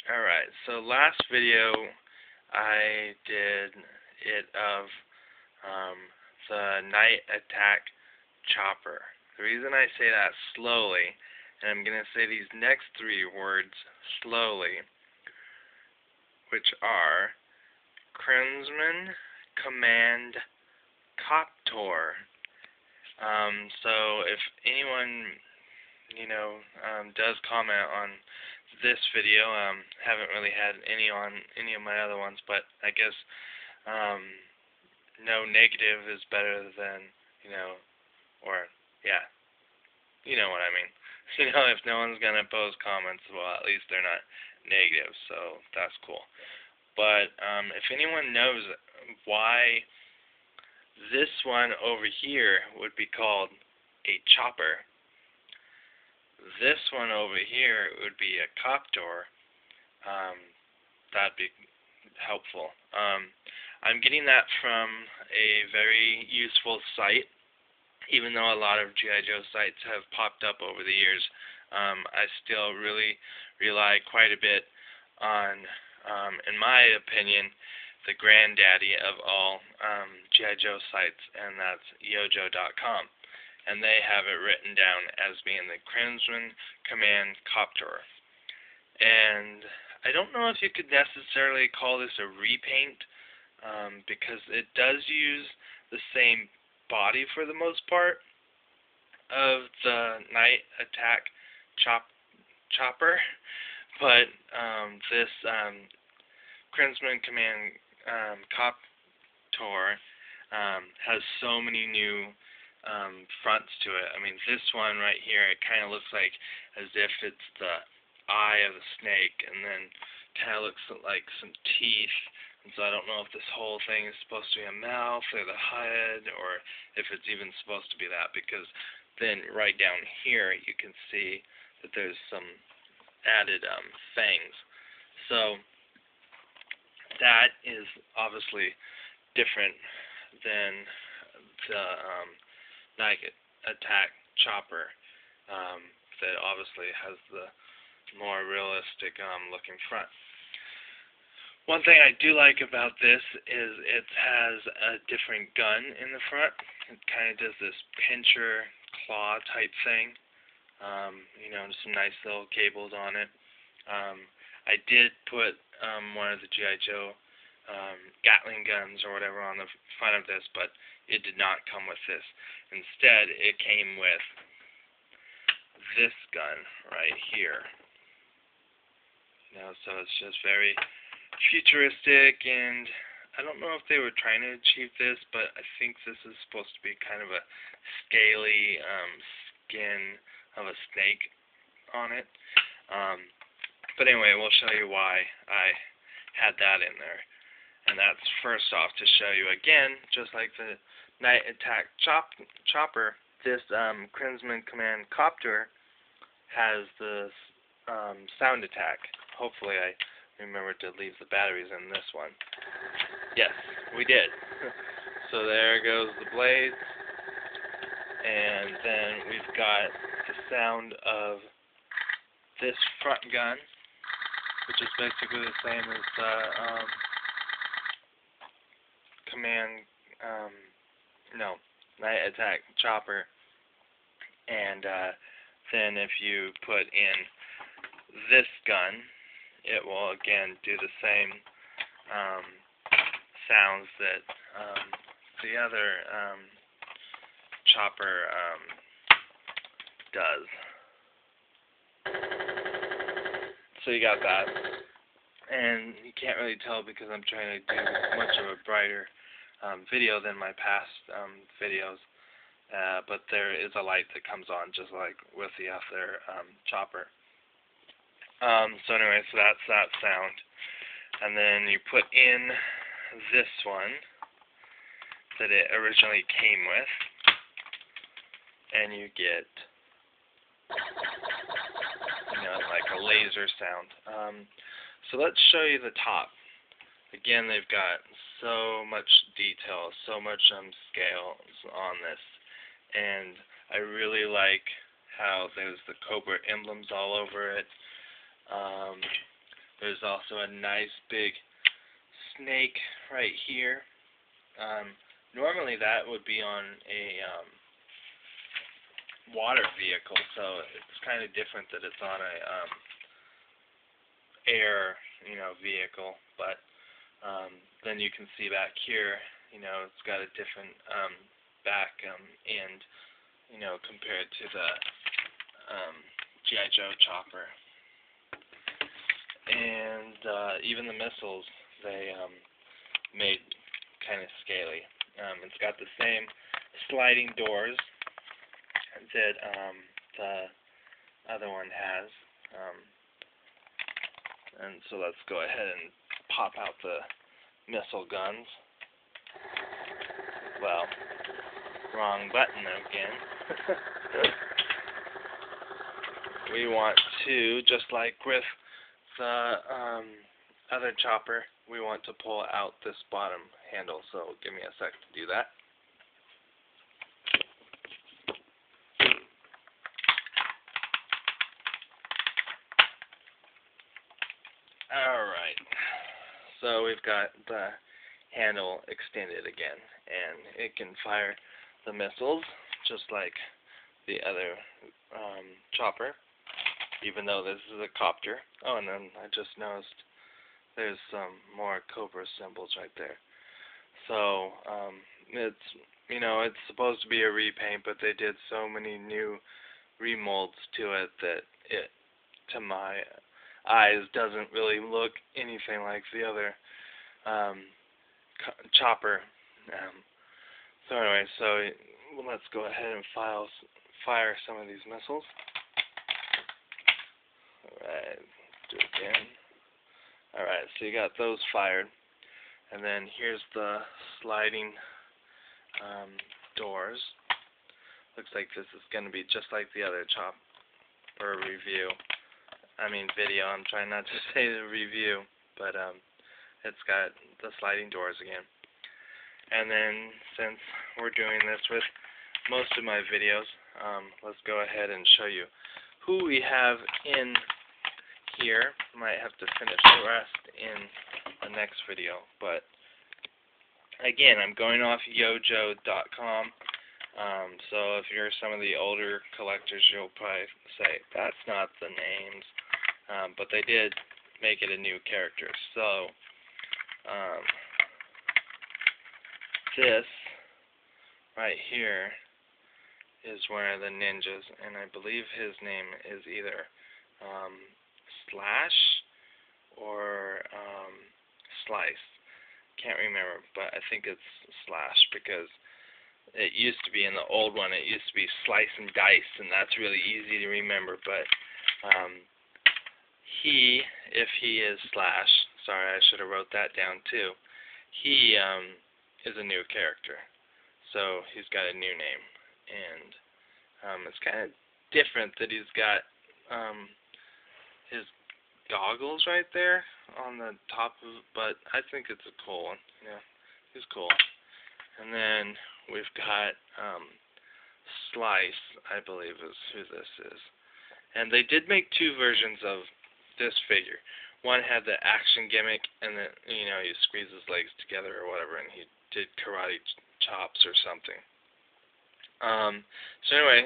Alright, so last video I did it of the night attack chopper. The reason I say that slowly, and I'm going to say these next three words slowly, which are Crimson Command Copter. So if anyone does comment on this video, haven't really had any on any of my other ones, but I guess no negative is better than, or yeah, you know what I mean. If no one's gonna post comments, well, at least they're not negative, so that's cool. But if anyone knows why this one over here would be called a chopper, this one over here would be a copter, that'd be helpful. I'm getting that from a very useful site. Even though a lot of G.I. Joe sites have popped up over the years, I still really rely quite a bit on, in my opinion, the granddaddy of all G.I. Joe sites, and that's GIJoeFan1976. And they have it written down as being the Crimson Command Copter. And I don't know if you could necessarily call this a repaint, because it does use the same body for the most part of the night attack chopper, but this Crimson Command Copter has so many new fronts to it. I mean, this one right here, it kind of looks like as if it's the eye of the snake, and then kind of looks like some teeth. And so I don't know if this whole thing is supposed to be a mouth or the head, or if it's even supposed to be that, because then right down here you can see that there's some added fangs. So that is obviously different than the night attack chopper, that obviously has the more realistic looking front. One thing I do like about this is it has a different gun in the front. It kind of does this pincher claw type thing. Some nice little cables on it. I did put one of the G.I. Joe Gatling guns or whatever on the front of this, but it did not come with this. Instead, it came with this gun right here. So it's just very futuristic, and I don't know if they were trying to achieve this, but I think this is supposed to be kind of a scaly skin of a snake on it. But anyway, we'll show you why I had that in there. And that's first off to show you again, just like the night attack chopper, this Crimson Command Copter has this sound attack. Hopefully I remember to leave the batteries in this one. Yes, we did. So there goes the blades, and then we've got the sound of this front gun, which is basically the same as the night attack chopper. And then if you put in this gun, it will again do the same sounds that the other chopper does. So you got that, and you can't really tell because I'm trying to do much of a brighter video than my past videos, but there is a light that comes on just like with the other chopper. So anyway, so that's that sound. And then you put in this one that it originally came with, and you get, like a laser sound. So let's show you the top. Again, they've got so much detail, so much scales on this, and I really like how there's the Cobra emblems all over it. There's there's also a nice big snake right here. Normally that would be on a water vehicle, so it's kind of different that it's on a air, vehicle. But then you can see back here, it's got a different back end, compared to the G.I. Joe chopper. And even the missiles, they made kind of scaly. It's got the same sliding doors that the other one has. And so let's go ahead and pop out the missile guns. Well, wrong button again. We want to, just like with the other chopper, we want to pull out this bottom handle. So give me a sec to do that. Alright, so we've got the handle extended again, and it can fire the missiles just like the other chopper, even though this is a copter. Oh, and then I just noticed there's some more Cobra symbols right there. So it's supposed to be a repaint, but they did so many new remolds to it that it, to my eyes, doesn't really look anything like the other chopper. So anyway, let's go ahead and fire some of these missiles. Alright, do it again. Alright, so you got those fired. And then here's the sliding doors. Looks like this is going to be just like the other chopper video. I'm trying not to say the review, but it's got the sliding doors again. And then, since we're doing this with most of my videos, let's go ahead and show you who we have in here. Might have to finish the rest in the next video, but again, I'm going off GIJoeFan1976.com. So if you're some of the older collectors, you'll probably say, that's not the names. But they did make it a new character. So this right here is one of the ninjas, and I believe his name is either Slash or Slice. Can't remember, but I think it's Slash, because it used to be in the old one, it used to be Slice and Dice, and that's really easy to remember. But if he is Slash, sorry, I should have wrote that down too, he is a new character. So he's got a new name, and it's kind of different that he's got his goggles right there on the top of, but I think it's a cool one. Yeah, he's cool. And then we've got Slice, I believe is who this is. And they did make two versions of this figure. One had the action gimmick, and then he squeezed his legs together or whatever, and he did karate chops or something. So anyway,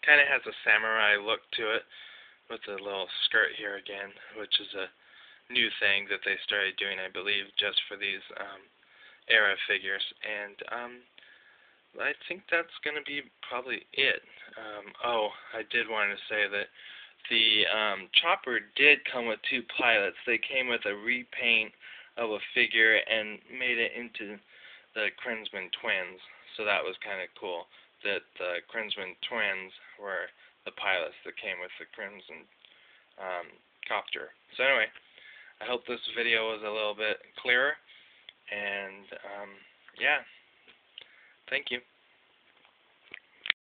kind of has a samurai look to it, with a little skirt here again, which is a new thing that they started doing, I believe, just for these era figures. And I think that's going to be probably it. I did want to say that the chopper did come with two pilots. They came with a repaint of a figure and made it into the Crimson Twins. So that was kind of cool, that the Crimson Twins were the pilots that came with the Crimson Copter. So anyway, I hope this video was a little bit clearer, and yeah, thank you.